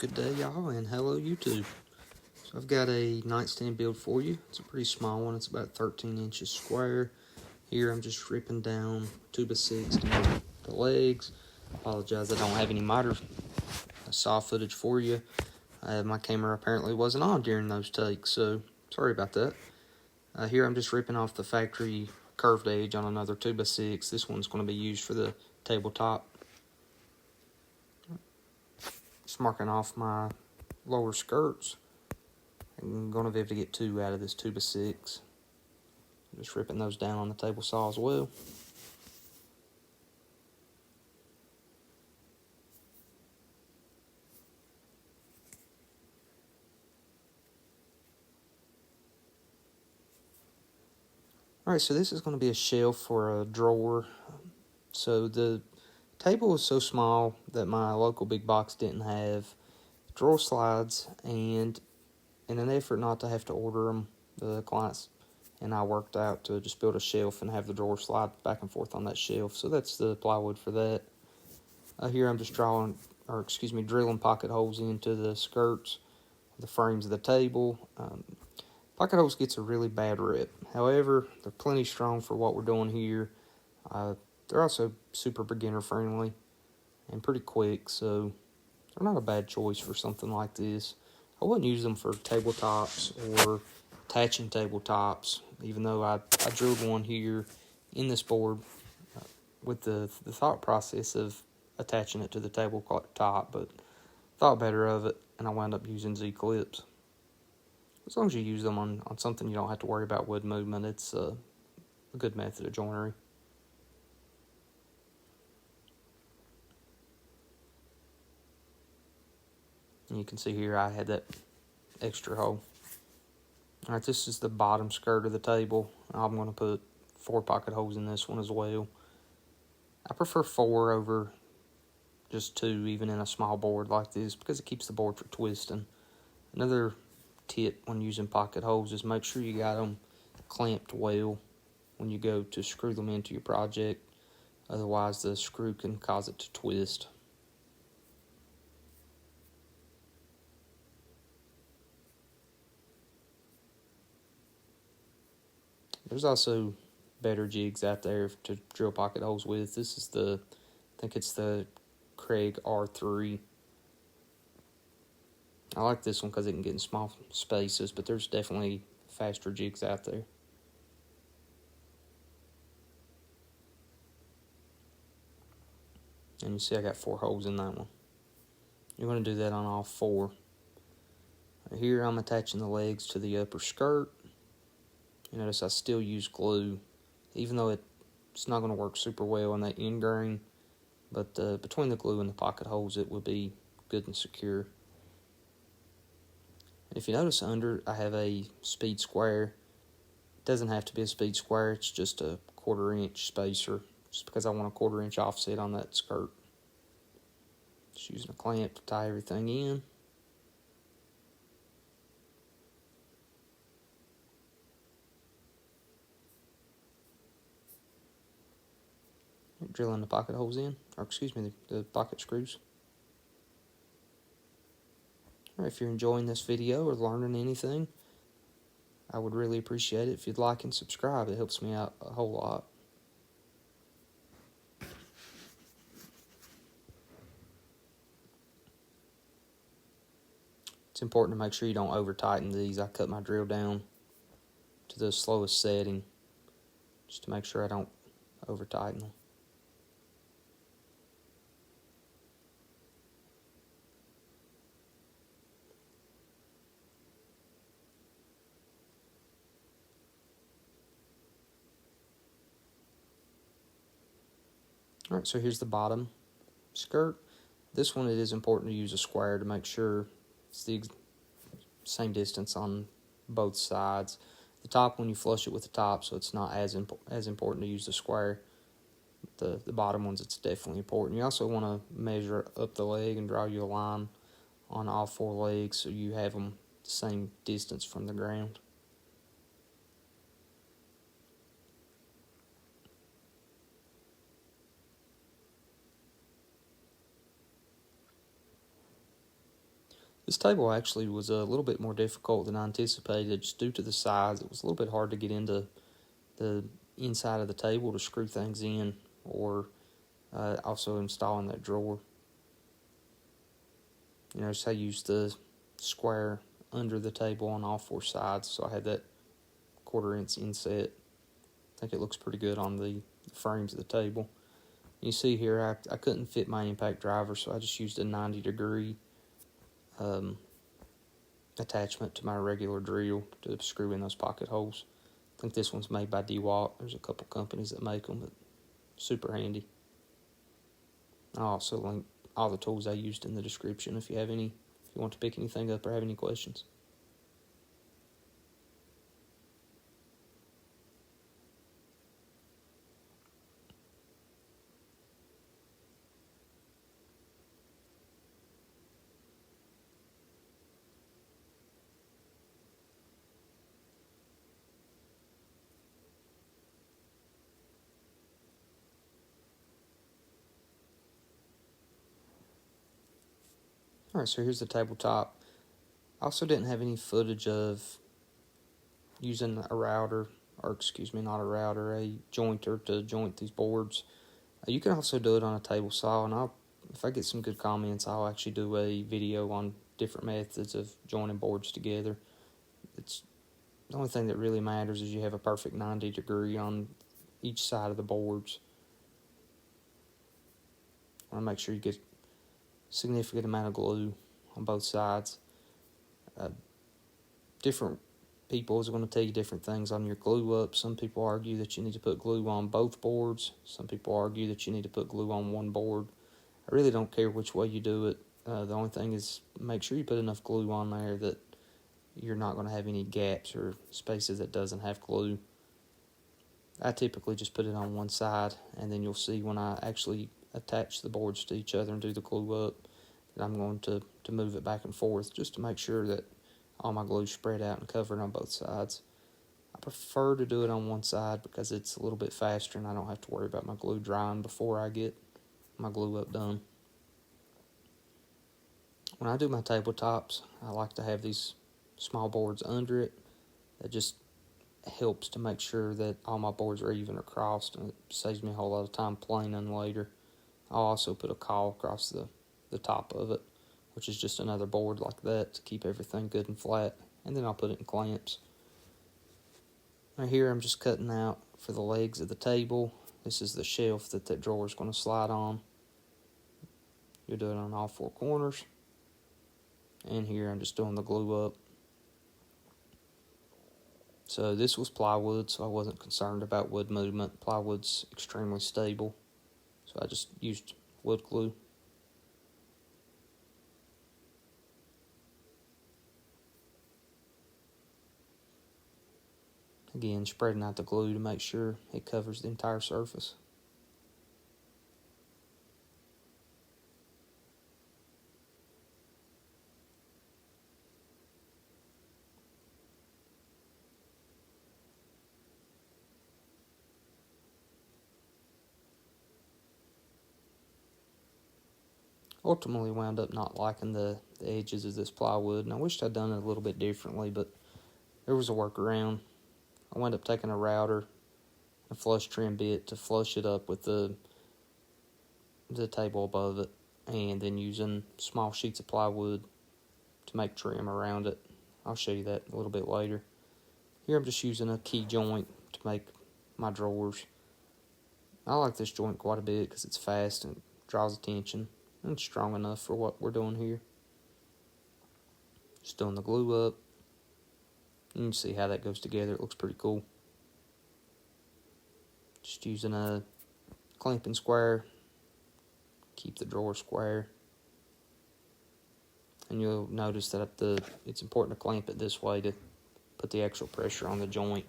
Good day, y'all, and hello, YouTube. So I've got a nightstand build for you. It's a pretty small one. It's about 13 inches square. Here I'm just ripping down 2x6 to make the legs. Apologize, I don't have any miter saw footage for you. My camera apparently wasn't on during those takes, so sorry about that. Here I'm just ripping off the factory curved edge on another 2x6. This one's going to be used for the tabletop. Just marking off my lower skirts. I'm going to be able to get 2 out of this 2x6. Just ripping those down on the table saw as well. Alright, so this is going to be a shelf for a drawer. So the table was so small that my local big box didn't have drawer slides, and in an effort not to have to order them, the clients and I worked out to just build a shelf and have the drawer slide back and forth on that shelf. So that's the plywood for that. Here I'm just drilling pocket holes into the skirts, the frames of the table. Pocket holes gets a really bad rep. However, they're plenty strong for what we're doing here. They're also super beginner friendly and pretty quick, so they're not a bad choice for something like this. I wouldn't use them for tabletops or attaching tabletops, even though I drilled one here in this board with the thought process of attaching it to the tabletop, but thought better of it, and I wound up using Z-clips. As long as you use them on something you don't have to worry about wood movement, it's a good method of joinery. And you can see here I had that extra hole. Alright, this is the bottom skirt of the table. I'm going to put 4 pocket holes in this one as well. I prefer 4 over just 2, even in a small board like this, because it keeps the board from twisting. Another tip when using pocket holes is make sure you got them clamped well when you go to screw them into your project. Otherwise, the screw can cause it to twist. There's also better jigs out there to drill pocket holes with. This is I think it's the Craig R3. I like this one because it can get in small spaces, but there's definitely faster jigs out there. And you see I got 4 holes in that one. You're going to do that on all 4. Here I'm attaching the legs to the upper skirt. You notice I still use glue, even though it's not going to work super well on that end grain. But between the glue and the pocket holes, it will be good and secure. And if you notice under, I have a speed square. It doesn't have to be a speed square, it's just a 1/4 inch spacer, just because I want a 1/4 inch offset on that skirt. Just using a clamp to tie everything in. Drilling the pocket holes in, or the pocket screws. Alright, if you're enjoying this video or learning anything, I would really appreciate it if you'd like and subscribe. It helps me out a whole lot. It's important to make sure you don't over tighten these. I cut my drill down to the slowest setting just to make sure I don't over tighten them. Alright, so here's the bottom skirt. This one, it is important to use a square to make sure it's the same distance on both sides. The top one, you flush it with the top, so it's not as important to use the square. The bottom ones, it's definitely important. You also want to measure up the leg and draw you a line on all 4 legs so you have them the same distance from the ground. This table actually was a little bit more difficult than I anticipated just due to the size. It was a little bit hard to get into the inside of the table to screw things in, or also installing that drawer. So I used the square under the table on all four sides, so I had that 1/4 inch inset. I think it looks pretty good on the frames of the table. You see here, I couldn't fit my impact driver, so I just used a 90-degree attachment to my regular drill to screw in those pocket holes. I think this one's made by DeWalt. There's a couple companies that make them, but super handy. I'll also link all the tools I used in the description if you want to pick anything up or have any questions. Alright, so here's the tabletop. I also didn't have any footage of using a router, or excuse me, not a router, a jointer to joint these boards. You can also do it on a table saw, and if I get some good comments, I'll actually do a video on different methods of joining boards together. The only thing that really matters is you have a perfect 90-degree on each side of the boards. I want to make sure you get a significant amount of glue on both sides. Different people is going to tell you different things on your glue up. Some people argue that you need to put glue on both boards. Some people argue that you need to put glue on one board. I really don't care which way you do it. The only thing is make sure you put enough glue on there that you're not going to have any gaps or spaces that doesn't have glue. I typically just put it on one side, and then you'll see when I actually attach the boards to each other and do the glue up that I'm going to move it back and forth just to make sure that all my glue's spread out and covered on both sides. I prefer to do it on one side because it's a little bit faster and I don't have to worry about my glue drying before I get my glue up done. When I do my tabletops, I like to have these small boards under it. That just helps to make sure that all my boards are even across, and it saves me a whole lot of time planing later. I'll also put a caulk across the top of it, which is just another board like that to keep everything good and flat, and then I'll put it in clamps. Right here I'm just cutting out for the legs of the table. This is the shelf that drawer is going to slide on. You'll do it on all four corners. And here I'm just doing the glue up. So this was plywood, so I wasn't concerned about wood movement. Plywood's extremely stable, so I just used wood glue. Again, spreading out the glue to make sure it covers the entire surface. Ultimately wound up not liking the edges of this plywood, and I wished I'd done it a little bit differently, but there was a workaround. I wound up taking a router, a flush trim bit to flush it up with the table above it, and then using small sheets of plywood to make trim around it. I'll show you that a little bit later. Here I'm just using a key joint to make my drawers. I like this joint quite a bit because it's fast and draws attention and strong enough for what we're doing here. Just doing the glue up. You can see how that goes together. It looks pretty cool. Just using a clamping square. Keep the drawer square. And you'll notice that it's important to clamp it this way to put the extra pressure on the joint.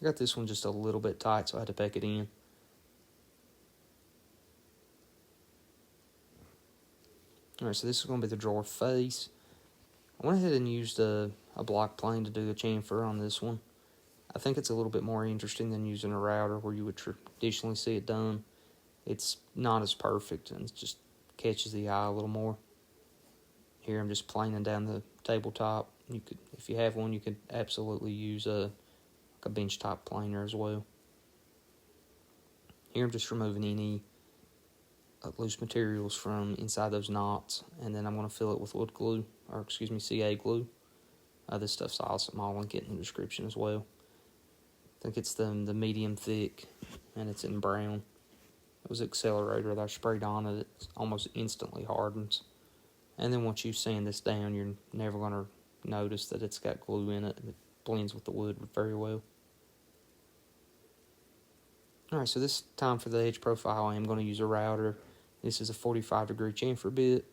I got this one just a little bit tight, so I had to peck it in. Alright, so this is going to be the drawer face. I went ahead and used a block plane to do the chamfer on this one. I think it's a little bit more interesting than using a router where you would traditionally see it done. It's not as perfect, and it's just catches the eye a little more. Here I'm just planing down the tabletop. You could, if you have one, you could absolutely use a bench top planer as well. Here I'm just removing any loose materials from inside those knots, and then I'm going to fill it with wood glue, or excuse me, CA glue. This stuff's awesome. I'll link it in the description as well. I think it's the medium thick, and it's in brown. It was accelerator that I sprayed on it. It almost instantly hardens. And then once you sand this down, you're never going to notice that it's got glue in it. It blends with the wood very well. Alright, so this time for the edge profile, I am going to use a router. This is a 45-degree chamfer bit.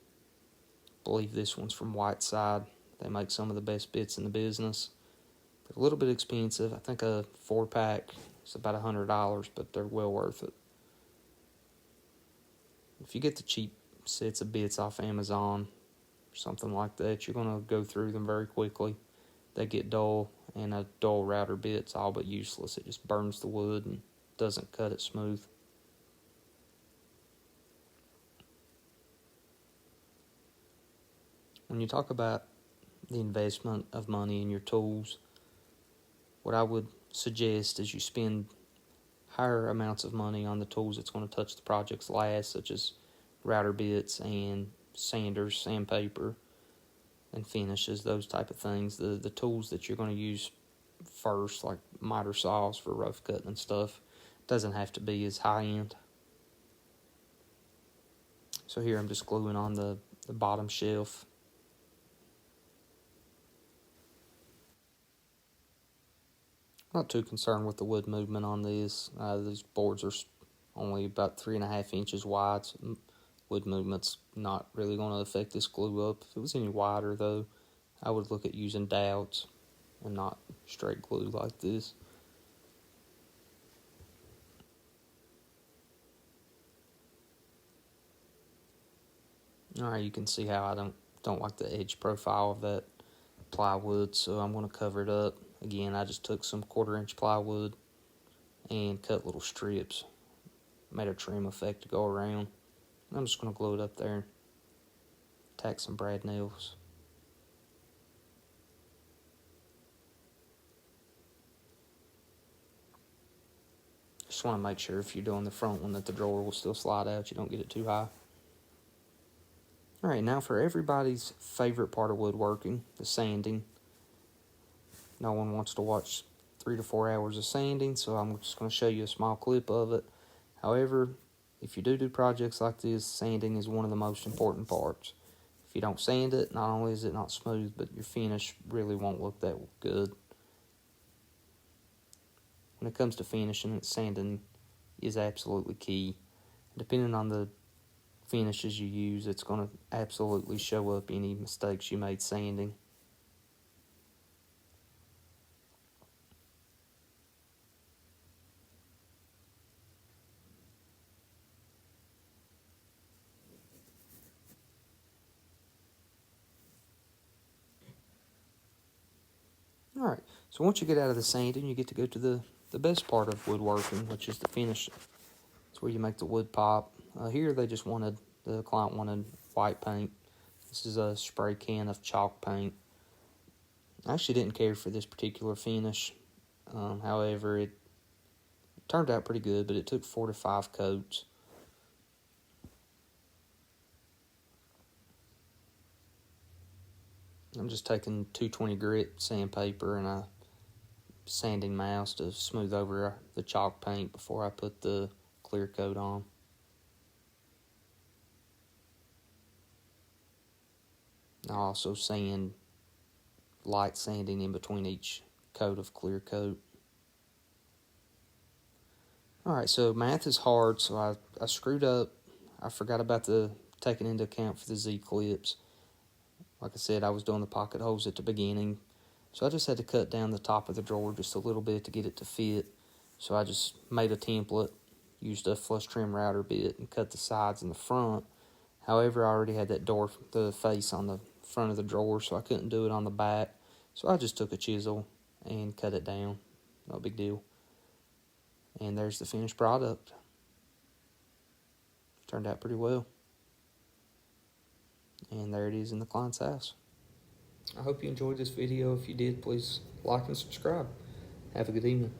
I believe this one's from Whiteside. They make some of the best bits in the business. They're a little bit expensive. I think a 4-pack is about $100, but they're well worth it. If you get the cheap sets of bits off Amazon or something like that, you're going to go through them very quickly. They get dull, and a dull router bit's all but useless. It just burns the wood and doesn't cut it smooth. When you talk about the investment of money in your tools, what I would suggest is you spend higher amounts of money on the tools that's going to touch the projects last, such as router bits and sanders, sandpaper, and finishes, those type of things. The tools that you're going to use first, like miter saws for rough cutting and stuff, doesn't have to be as high end. So here I'm just gluing on the bottom shelf. Not too concerned with the wood movement on these. These boards are only about 3.5 inches wide, so wood movement's not really going to affect this glue up. If it was any wider, though, I would look at using dowels and not straight glue like this. Alright, you can see how I don't like the edge profile of that plywood, so I'm going to cover it up. Again, I just took some 1/4-inch plywood and cut little strips. Made a trim effect to go around. And I'm just going to glue it up there and tack some brad nails. Just want to make sure if you're doing the front one that the drawer will still slide out. You don't get it too high. Alright, now for everybody's favorite part of woodworking, the sanding. No one wants to watch 3 to 4 hours of sanding, so I'm just going to show you a small clip of it. However, if you do projects like this, sanding is one of the most important parts. If you don't sand it, not only is it not smooth, but your finish really won't look that good. When it comes to finishing it, sanding is absolutely key. Depending on the finishes you use, it's going to absolutely show up any mistakes you made sanding. Alright, so once you get out of the sanding, you get to go to the best part of woodworking, which is the finish. It's where you make the wood pop. Here the client wanted white paint. This is a spray can of chalk paint. I actually didn't care for this particular finish. However, it turned out pretty good, but it took 4 to 5 coats. I'm just taking 220 grit sandpaper and a sanding mouse to smooth over the chalk paint before I put the clear coat on. I'll also sand, light sanding in between each coat of clear coat. Alright, so math is hard, so I screwed up. I forgot about taking into account for the Z-clips. Like I said, I was doing the pocket holes at the beginning, so I just had to cut down the top of the drawer just a little bit to get it to fit. So I just made a template, used a flush trim router bit, and cut the sides and the front. However, I already had the face on the front of the drawer, so I couldn't do it on the back. So I just took a chisel and cut it down. No big deal. And there's the finished product. Turned out pretty well. And there it is in the client's house. I hope you enjoyed this video. If you did, please like and subscribe. Have a good evening.